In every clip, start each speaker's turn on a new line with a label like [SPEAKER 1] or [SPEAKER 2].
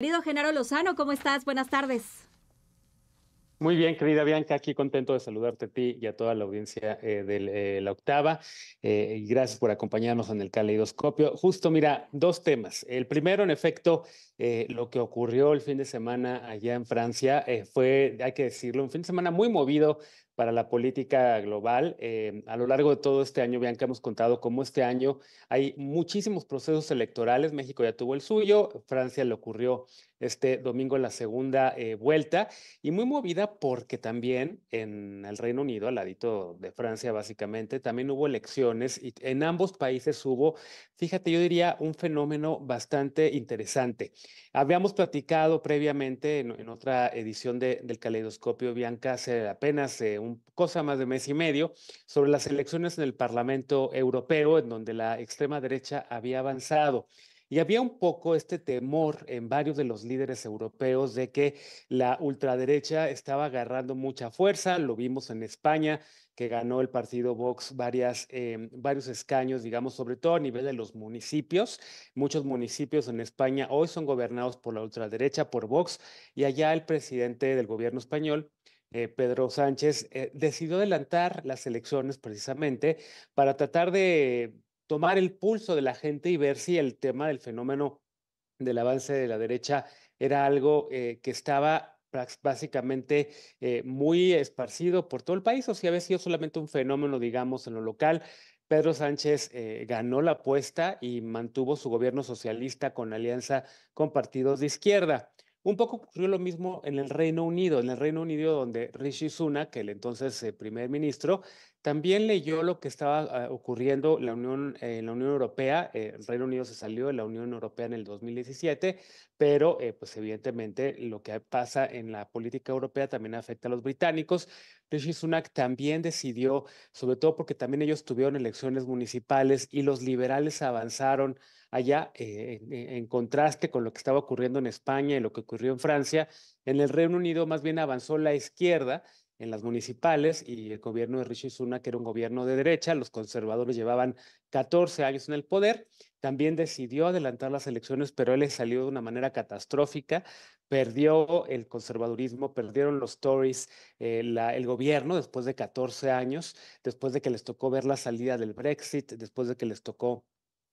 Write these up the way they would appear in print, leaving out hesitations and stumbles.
[SPEAKER 1] Querido Genaro Lozano, ¿cómo estás? Buenas tardes.
[SPEAKER 2] Muy bien, querida Bianca, aquí contento de saludarte a ti y a toda la audiencia de La Octava. Y gracias por acompañarnos en el Caleidoscopio. Justo, mira, dos temas. El primero, en efecto, lo que ocurrió el fin de semana allá en Francia fue, hay que decirlo, un fin de semana muy movido para la política global. A lo largo de todo este año, Bianca, hemos contado cómo este año hay muchísimos procesos electorales. México ya tuvo el suyo, Francia le ocurrió este domingo la segunda vuelta. Y muy movida porque también en el Reino Unido, al ladito de Francia básicamente, también hubo elecciones y en ambos países hubo, fíjate, yo diría un fenómeno bastante interesante. Habíamos platicado previamente en otra edición del Caleidoscopio Bianca hace apenas un cosa más de mes y medio sobre las elecciones en el Parlamento Europeo en donde la extrema derecha había avanzado. Y había un poco este temor en varios de los líderes europeos de que la ultraderecha estaba agarrando mucha fuerza, lo vimos en España, que ganó el partido Vox varios escaños, digamos, sobre todo a nivel de los municipios. Muchos municipios en España hoy son gobernados por la ultraderecha, por Vox, y allá el presidente del gobierno español, Pedro Sánchez, decidió adelantar las elecciones precisamente para tratar de tomar el pulso de la gente y ver si el tema del fenómeno del avance de la derecha era algo que estaba básicamente muy esparcido por todo el país, o si había sido solamente un fenómeno, digamos, en lo local. Pedro Sánchez ganó la apuesta y mantuvo su gobierno socialista con alianza con partidos de izquierda. Un poco ocurrió lo mismo en el Reino Unido donde Rishi Sunak, el entonces primer ministro, también leyó lo que estaba ocurriendo en la Unión Europea. El Reino Unido se salió de la Unión Europea en el 2017, pero pues evidentemente lo que pasa en la política europea también afecta a los británicos. Rishi Sunak también decidió, sobre todo porque también ellos tuvieron elecciones municipales y los liberales avanzaron allá, en contraste con lo que estaba ocurriendo en España y lo que ocurrió en Francia. En el Reino Unido más bien avanzó la izquierda en las municipales y el gobierno de Rishi Sunak era un gobierno de derecha, los conservadores llevaban 14 años en el poder, también decidió adelantar las elecciones, pero él le salió de una manera catastrófica, perdió el conservadurismo, perdieron los Tories, el gobierno después de 14 años, después de que les tocó ver la salida del Brexit, después de que les tocó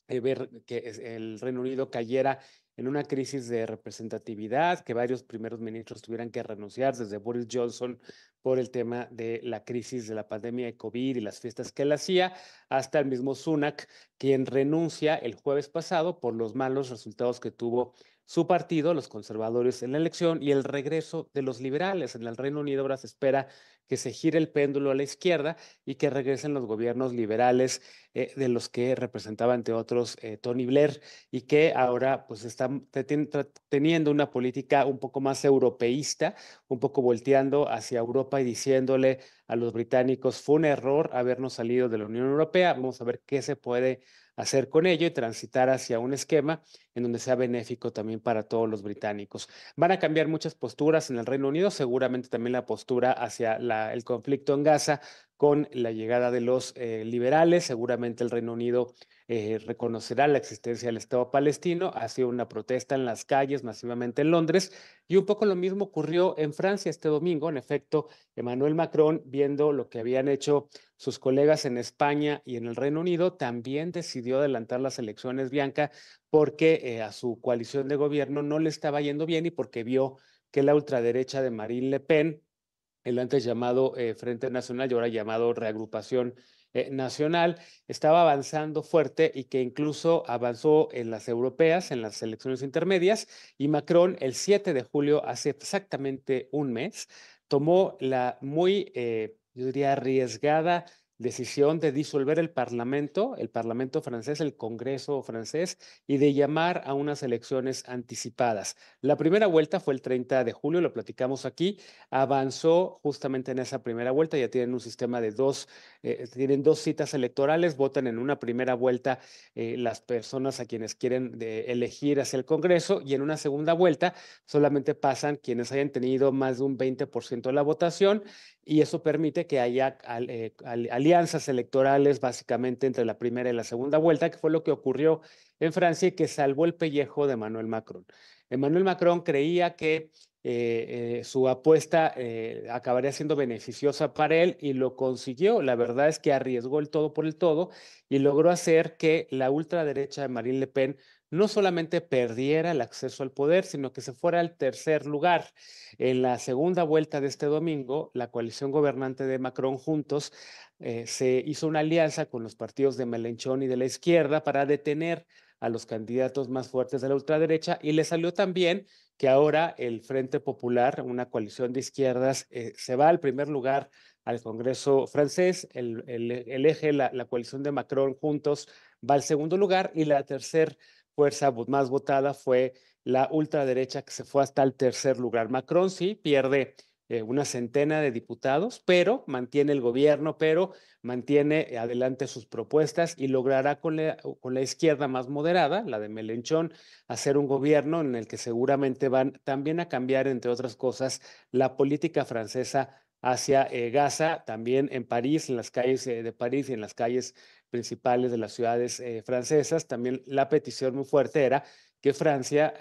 [SPEAKER 2] ver que el Reino Unido cayera en una crisis de representatividad, que varios primeros ministros tuvieran que renunciar, desde Boris Johnson por el tema de la crisis de la pandemia de COVID y las fiestas que él hacía, hasta el mismo Sunak, quien renuncia el jueves pasado por los malos resultados que tuvo su partido, los conservadores, en la elección y el regreso de los liberales. En el Reino Unido ahora se espera que se gire el péndulo a la izquierda y que regresen los gobiernos liberales de los que representaba, entre otros, Tony Blair, y que ahora pues están teniendo una política un poco más europeísta, un poco volteando hacia Europa y diciéndole a los británicos, fue un error habernos salido de la Unión Europea, vamos a ver qué se puede hacer con ello y transitar hacia un esquema en donde sea benéfico también para todos los británicos. Van a cambiar muchas posturas en el Reino Unido, seguramente también la postura hacia el conflicto en Gaza con la llegada de los liberales. Seguramente el Reino Unido reconocerá la existencia del Estado palestino. Ha sido una protesta en las calles masivamente en Londres. Y un poco lo mismo ocurrió en Francia este domingo. En efecto, Emmanuel Macron, viendo lo que habían hecho sus colegas en España y en el Reino Unido, también decidió adelantar las elecciones, Bianca, porque a su coalición de gobierno no le estaba yendo bien y porque vio que la ultraderecha de Marine Le Pen, el antes llamado Frente Nacional y ahora llamado Reagrupación Nacional, estaba avanzando fuerte y que incluso avanzó en las europeas, en las elecciones intermedias, y Macron el 7 de julio, hace exactamente un mes, tomó la muy, yo diría, arriesgada decisión de disolver el Parlamento francés, el Congreso francés, y de llamar a unas elecciones anticipadas. La primera vuelta fue el 30 de julio, lo platicamos aquí, avanzó justamente en esa primera vuelta, ya tienen un sistema de tienen dos citas electorales, votan en una primera vuelta las personas a quienes quieren elegir hacia el Congreso y en una segunda vuelta solamente pasan quienes hayan tenido más de un 20% de la votación y eso permite que haya alianzas electorales básicamente entre la primera y la segunda vuelta, que fue lo que ocurrió en Francia y que salvó el pellejo de Emmanuel Macron. Emmanuel Macron creía que su apuesta acabaría siendo beneficiosa para él y lo consiguió. La verdad es que arriesgó el todo por el todo y logró hacer que la ultraderecha de Marine Le Pen no solamente perdiera el acceso al poder, sino que se fuera al tercer lugar. En la segunda vuelta de este domingo, la coalición gobernante de Macron Juntos se hizo una alianza con los partidos de Mélenchon y de la izquierda para detener a los candidatos más fuertes de la ultraderecha y le salió también que ahora el Frente Popular, una coalición de izquierdas, se va al primer lugar al Congreso francés, el eje, la coalición de Macron Juntos va al segundo lugar y la tercera fuerza más votada fue la ultraderecha que se fue hasta el tercer lugar. Macron sí pierde una centena de diputados, pero mantiene el gobierno, pero mantiene adelante sus propuestas y logrará con la izquierda más moderada, la de Mélenchon, hacer un gobierno en el que seguramente van también a cambiar, entre otras cosas, la política francesa hacia Gaza, también en París, en las calles de París y en las calles principales de las ciudades francesas. También la petición muy fuerte era que Francia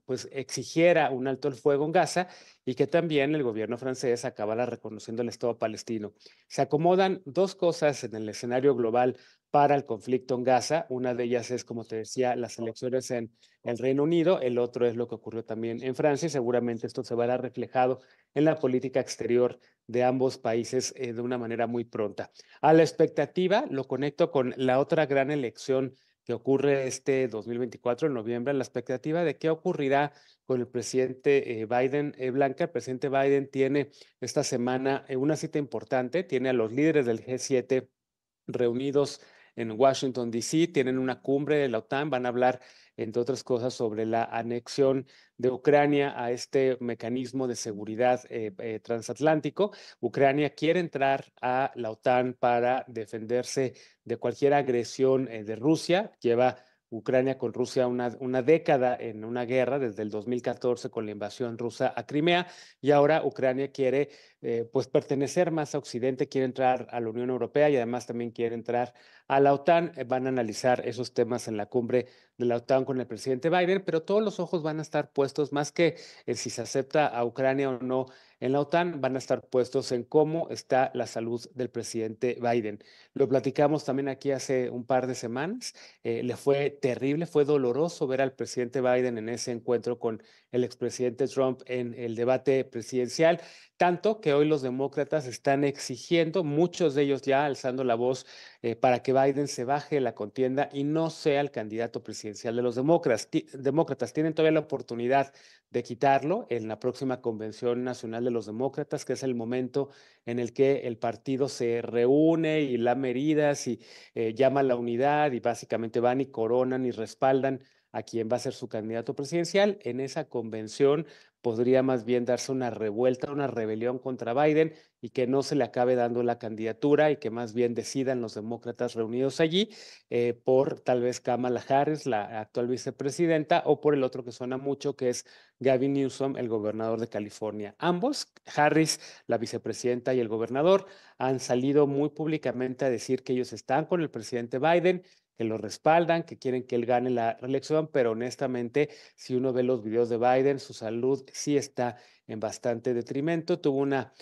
[SPEAKER 2] pues exigiera un alto el fuego en Gaza y que también el gobierno francés acabara reconociendo el Estado palestino. Se acomodan dos cosas en el escenario global para el conflicto en Gaza. Una de ellas es, como te decía, las elecciones en el Reino Unido. El otro es lo que ocurrió también en Francia y seguramente esto se verá reflejado en la política exterior de ambos países de una manera muy pronta. A la expectativa, lo conecto con la otra gran elección que ocurre este 2024, en noviembre, la expectativa de qué ocurrirá con el presidente Biden. Blanca, el presidente Biden tiene esta semana una cita importante, tiene a los líderes del G7 reunidos en Washington, D.C., tienen una cumbre de la OTAN, van a hablar, entre otras cosas, sobre la anexión de Ucrania a este mecanismo de seguridad transatlántico. Ucrania quiere entrar a la OTAN para defenderse de cualquier agresión de Rusia. Lleva Ucrania con Rusia una década en una guerra desde el 2014 con la invasión rusa a Crimea y ahora Ucrania quiere pues pertenecer más a Occidente, quiere entrar a la Unión Europea y además también quiere entrar a la OTAN. Van a analizar esos temas en la cumbre de la OTAN con el presidente Biden, pero todos los ojos van a estar puestos más que en si se acepta a Ucrania o no en la OTAN, van a estar puestos en cómo está la salud del presidente Biden. Lo platicamos también aquí hace un par de semanas. Le fue terrible, fue doloroso ver al presidente Biden en ese encuentro con el expresidente Trump en el debate presidencial, tanto que hoy los demócratas están exigiendo, muchos de ellos ya alzando la voz para que Biden se baje de la contienda y no sea el candidato presidencial de los demócratas. Tienen todavía la oportunidad de quitarlo en la próxima Convención Nacional de los Demócratas, que es el momento en el que el partido se reúne y lame heridas y llama a la unidad y básicamente van y coronan y respaldan a quien va a ser su candidato presidencial. En esa convención podría más bien darse una revuelta, una rebelión contra Biden y que no se le acabe dando la candidatura y que más bien decidan los demócratas reunidos allí por tal vez Kamala Harris, la actual vicepresidenta, o por el otro que suena mucho, que es Gavin Newsom, el gobernador de California. Ambos, Harris, la vicepresidenta, y el gobernador, han salido muy públicamente a decir que ellos están con el presidente Biden, que lo respaldan, que quieren que él gane la reelección, pero honestamente, si uno ve los videos de Biden, su salud sí está en bastante detrimento. Tuvo una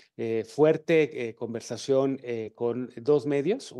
[SPEAKER 2] fuerte conversación con dos medios.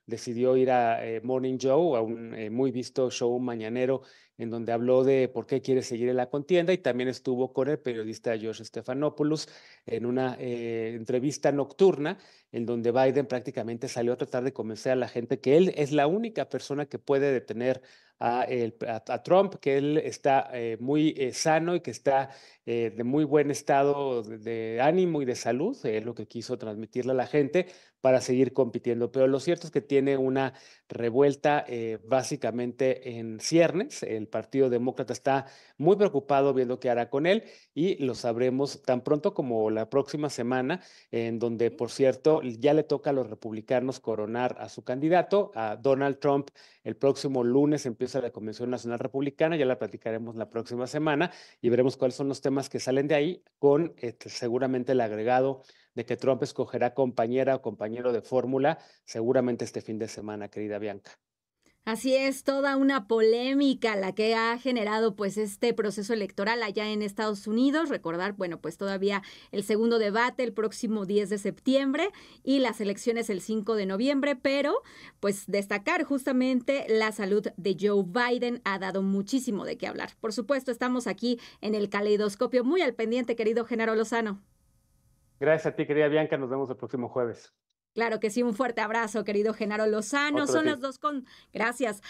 [SPEAKER 2] Decidió ir a Morning Joe, a un muy visto show mañanero, en donde habló de por qué quiere seguir en la contienda y también estuvo con el periodista George Stephanopoulos en una entrevista nocturna en donde Biden prácticamente salió a tratar de convencer a la gente que él es la única persona que puede detener a Trump, que él está muy sano y que está de muy buen estado de ánimo y de salud, es lo que quiso transmitirle a la gente para seguir compitiendo. Pero lo cierto es que tiene una revuelta básicamente en ciernes. El Partido Demócrata está muy preocupado viendo qué hará con él y lo sabremos tan pronto como la próxima semana, en donde, por cierto, ya le toca a los republicanos coronar a su candidato, a Donald Trump. El próximo lunes empieza la Convención Nacional Republicana, ya la platicaremos la próxima semana y veremos cuáles son los temas que salen de ahí, con seguramente el agregado de que Trump escogerá compañera o compañero de fórmula seguramente este fin de semana, querida Bianca.
[SPEAKER 1] Así es, toda una polémica la que ha generado pues este proceso electoral allá en Estados Unidos. Recordar, bueno, pues todavía el segundo debate el próximo 10 de septiembre y las elecciones el 5 de noviembre, pero pues destacar justamente la salud de Joe Biden ha dado muchísimo de qué hablar. Por supuesto, estamos aquí en el Caleidoscopio muy al pendiente, querido Genaro Lozano.
[SPEAKER 2] Gracias a ti, querida Bianca. Nos vemos el próximo jueves.
[SPEAKER 1] Claro que sí, un fuerte abrazo, querido Genaro Lozano.
[SPEAKER 2] Otro a
[SPEAKER 1] Son
[SPEAKER 2] ti.
[SPEAKER 1] las 2 con... Gracias.